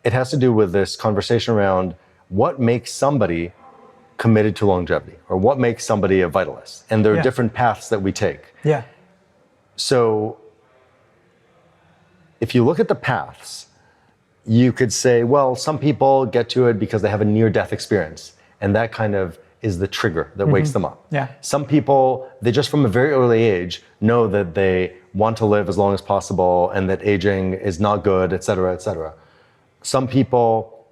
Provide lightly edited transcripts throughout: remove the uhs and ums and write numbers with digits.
it has to do with this conversation around what makes somebody committed to longevity, or what makes somebody a vitalist. And there are different paths that we take. Yeah. So if you look at the paths, you could say, well, some people get to it because they have a near-death experience, and that kind of is the trigger that wakes them up. Yeah. Some people, they just from a very early age know that they want to live as long as possible and that aging is not good, et cetera, et cetera. Some people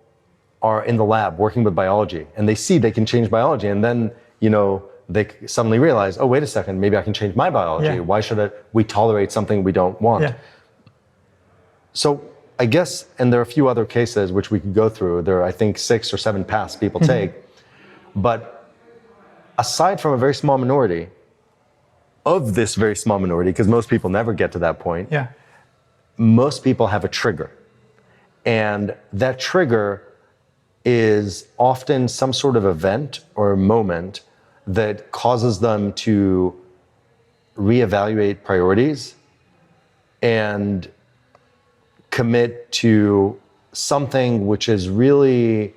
are in the lab working with biology and they see they can change biology, and then, they suddenly realize, oh, wait a second, maybe I can change my biology. Why should we tolerate something we don't want? Yeah. So I guess, and there are a few other cases which we could go through. There are, I think, 6 or 7 paths people take. But aside from a very small minority, of this very small minority, because most people never get to that point, most people have a trigger. And that trigger is often some sort of event or moment that causes them to reevaluate priorities and commit to something which is really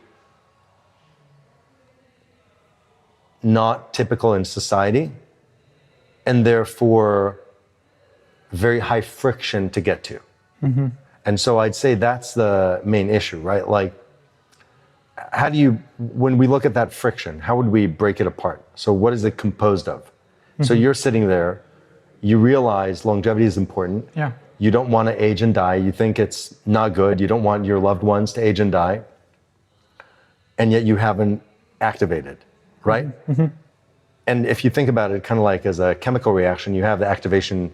not typical in society, and therefore very high friction to get to. And so I'd say that's the main issue, right? Like, how do you, when we look at that friction, how would we break it apart? So what is it composed of? So you're sitting there, you realize longevity is important. Yeah. You don't want to age and die. You think it's not good. You don't want your loved ones to age and die. And yet you haven't activated, right? And if you think about it kind of like as a chemical reaction, you have the activation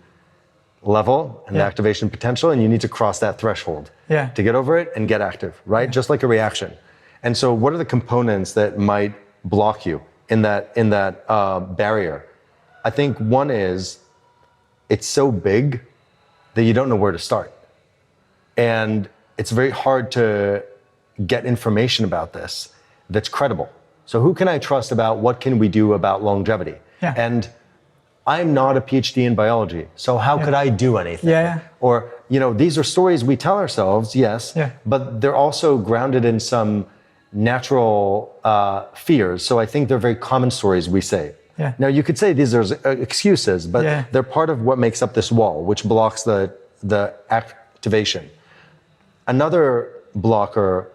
level and the activation potential, and you need to cross that threshold to get over it and get active, right? Just like a reaction. And so what are the components that might block you in that barrier? I think one is it's so big that you don't know where to start. And it's very hard to get information about this that's credible. So who can I trust about what can we do about longevity? And I'm not a PhD in biology, so how could I do anything? Or, these are stories we tell ourselves, yes, but they're also grounded in some natural fears. So I think they're very common stories we say. Now you could say these are excuses, but they're part of what makes up this wall, which blocks the activation. Another blocker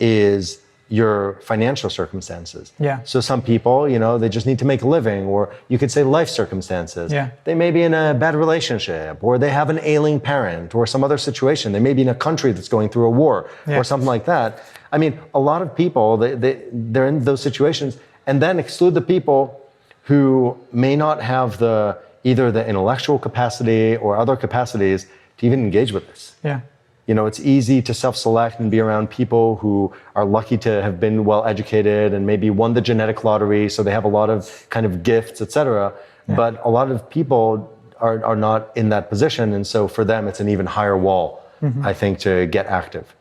is your financial circumstances. So some people, they just need to make a living, or you could say life circumstances. They may be in a bad relationship, or they have an ailing parent, or some other situation. They may be in a country that's going through a war, or something like that. I mean, a lot of people, they're in those situations, and then exclude the people who may not have either the intellectual capacity or other capacities to even engage with this. It's easy to self-select and be around people who are lucky to have been well educated and maybe won the genetic lottery, so they have a lot of kind of gifts, et cetera. But a lot of people are not in that position, and so for them it's an even higher wall, I think, to get active.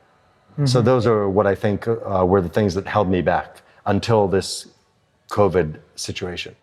So those are what I think were the things that held me back until this COVID situation.